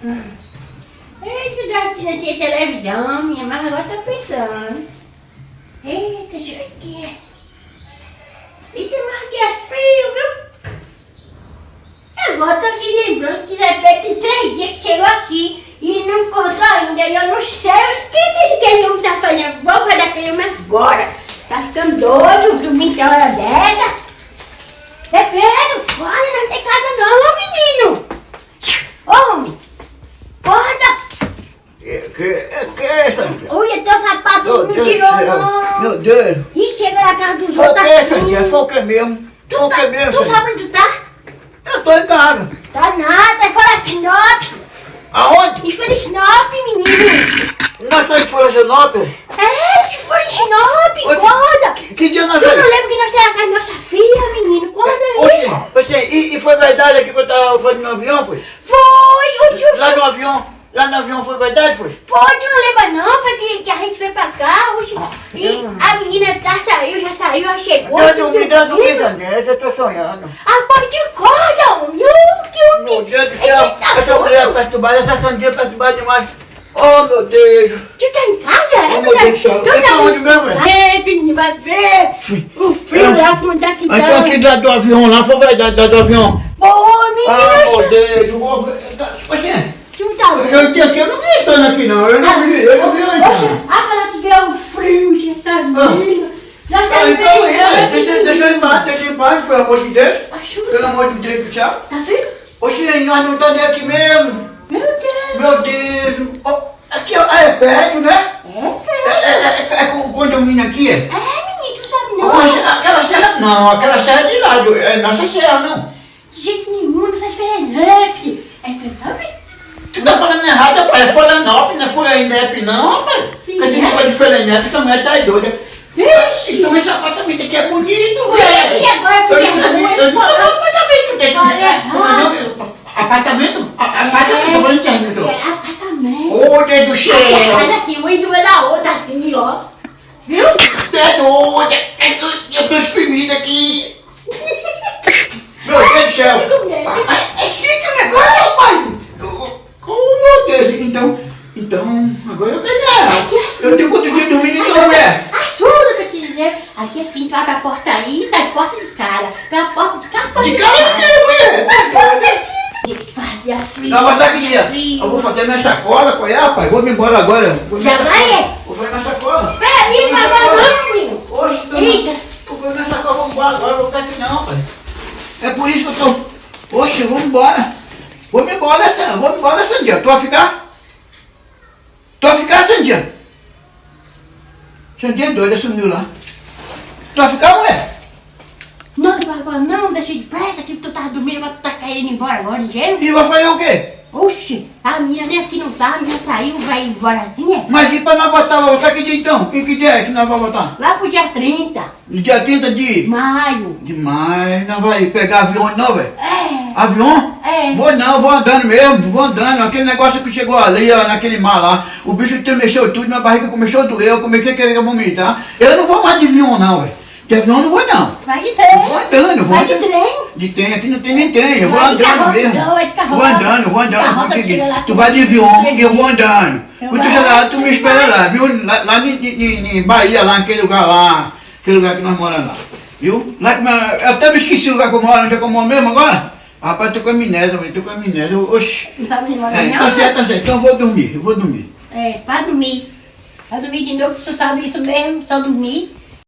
Eita, já tinha televisão, minha, mas agora tá pensando. Eita, deixa eu ver aqui. Eita, mas que é frio, viu? Agora tô aqui lembrando que de repente tem 3 dias que chegou aqui e não encontrou ainda. E eu não sei o que aquele homem tá fazendo. Vou fazer aquele homem agora. Tá ficando doido, dormir que hora dessa. Pedro, olha, não tem casa não, menino. Homem, acorda. Que é essa? Olha, teu sapato não tirou não. Meu Deus. E chega na casa dos Foi o outros que, assim. Sandinha? Foi o que mesmo? Foi o que mesmo, Tu Sandinha? sabe onde tu tá? Eu tô em casa. Tá nada, é fora de Sinop. Aonde? Isso foi de Sinop, menino. Nós estamos em Florianópolis? É, que foi de Sinop, acorda. Que dia nós Tu não vamos? lembra que nós temos a casa da nossa filha, menino? Acorda aí. Oxe, e foi verdade aqui que eu tava fazendo no avião, foi? Foi, hoje Lá no avião foi verdade, foi? Foi, tu não lembra não? Foi que a gente veio pra cá, hoje. E a menina já saiu, já chegou. Deus do me, Sandinha, eu tô sonhando. Ah, pode acorda, homem. Que Meu homem. Deus do céu, essa mulher perturbada, essa Sandinha perturbada demais. Oh, meu Deus. Tu tá em casa, é? Oh, meu Deus do céu. Eu tô onde mesmo, é? É, menino, vai ver. O frio lá como tá aqui. Mas tô aqui do lado do avião lá, foi verdade, do lado do avião. Pô, menino. Ah, meu Deus, eu vou ver. Oxe, Tu tá vendo? eu não vi estando aqui não, eu não vi ainda. Fala que deu frio, você tá vendo? Já tá Então, deixa em paz, pelo amor de Deus. Ajuda. Pelo amor de Deus do céu. Tá vendo? Oxe, nós não estamos aqui mesmo. Meu Deus. Meu Deus. Oh, aqui é perto, né? É com o condomínio aqui, é? É, menino, tu sabe não. Oxe, aquela serra, não, aquela serra é de lá, é nossa serra, não. De jeito nenhum, não faz Fernandes. É Fernandes? Tu tá falando errado, rapaz, é Florianópolis, não é Florianópolis não, rapaz. Porque esse negócio de Florianópolis também tá doida. Vixe. Então esse apartamento aqui é bonito, velho. Vixe, agora tu é ruim. Eu moro no apartamento desse. Olha, Apartamento? Apartamento, tô falando sério. é apartamento. Ô, Deus do céu. Aqui é casa assim, uma em cima da outra, assim, ó. Viu? Tu é doida. Eu tô exprimindo aqui. Meu Deus do céu. É chique o negócio, rapaz. Oh, meu Deus. Então, agora eu tenho real. Eu tenho quanto dia dormindo então, mulher? Ajuda que eu te dizer. Aqui assim, tu abre a porta aí, tá de porta de cara. Tá a porta de cara. De cara não tem, mulher. Fazia frio. Não, mas daqui, eu vou fazer minha sacola, qual é, rapaz? Vou me embora agora. Já vai? Vou fazer minha sacola. Peraí, mas agora não, menino. Oxe, Eita. vou fazer minha sacola, vamos embora agora, vou ficar aqui não, rapaz. É por isso que eu tô... Oxe, vamos embora. Vamos embora, Sandinha. Tu vai ficar? Tu vai ficar, Sandinha? Sandinha é doida, sumiu lá. Tu vai ficar, mulher? Não, não vai agora não, deixa depressa que tu tava dormindo, agora tu tá querendo ir embora agora, ligeiro. E vai fazer o quê? Oxe, a minha nem aqui não tá, a minha saiu, vai embora assim, é? Mas e pra nós voltar que dia então? Em que dia é que nós vamos voltar? Lá pro dia 30, No dia 30 de maio. maio, nós vai pegar avião de novo, velho? É, Avião? é. Vou não, vou andando mesmo, vou andando. Aquele negócio que chegou ali, ó, naquele mar lá, o bicho mexeu tudo, minha barriga começou a doer, eu comecei a querer vomitar. Eu não vou mais de avião não, velho. De avião eu não vou não. Vai de Eu trem. vou andando, vou Vai de andando. trem. De trem, aqui não tem nem trem, eu vou Vai de andando carroça, mesmo. não, vai de carroça. Vou andando, vou Carroça seguir. chega lá, Tu vai de avião e eu vou andando. Eu Quando tu vou. chegar lá, tu me espera lá, viu? Lá em Bahia, lá naquele lugar lá, aquele lugar que nós moramos lá. Viu? Lá que eu até me esqueci o lugar que eu moro, onde é que eu moro mesmo agora? Rapaz, tô com amnésia, velho, tô com amnésia. Oxi. Não sabe onde mora É, não? tá certo. Então eu vou dormir. É, pra dormir. Pra dormir de novo, tu sabe isso mesmo, só dormir.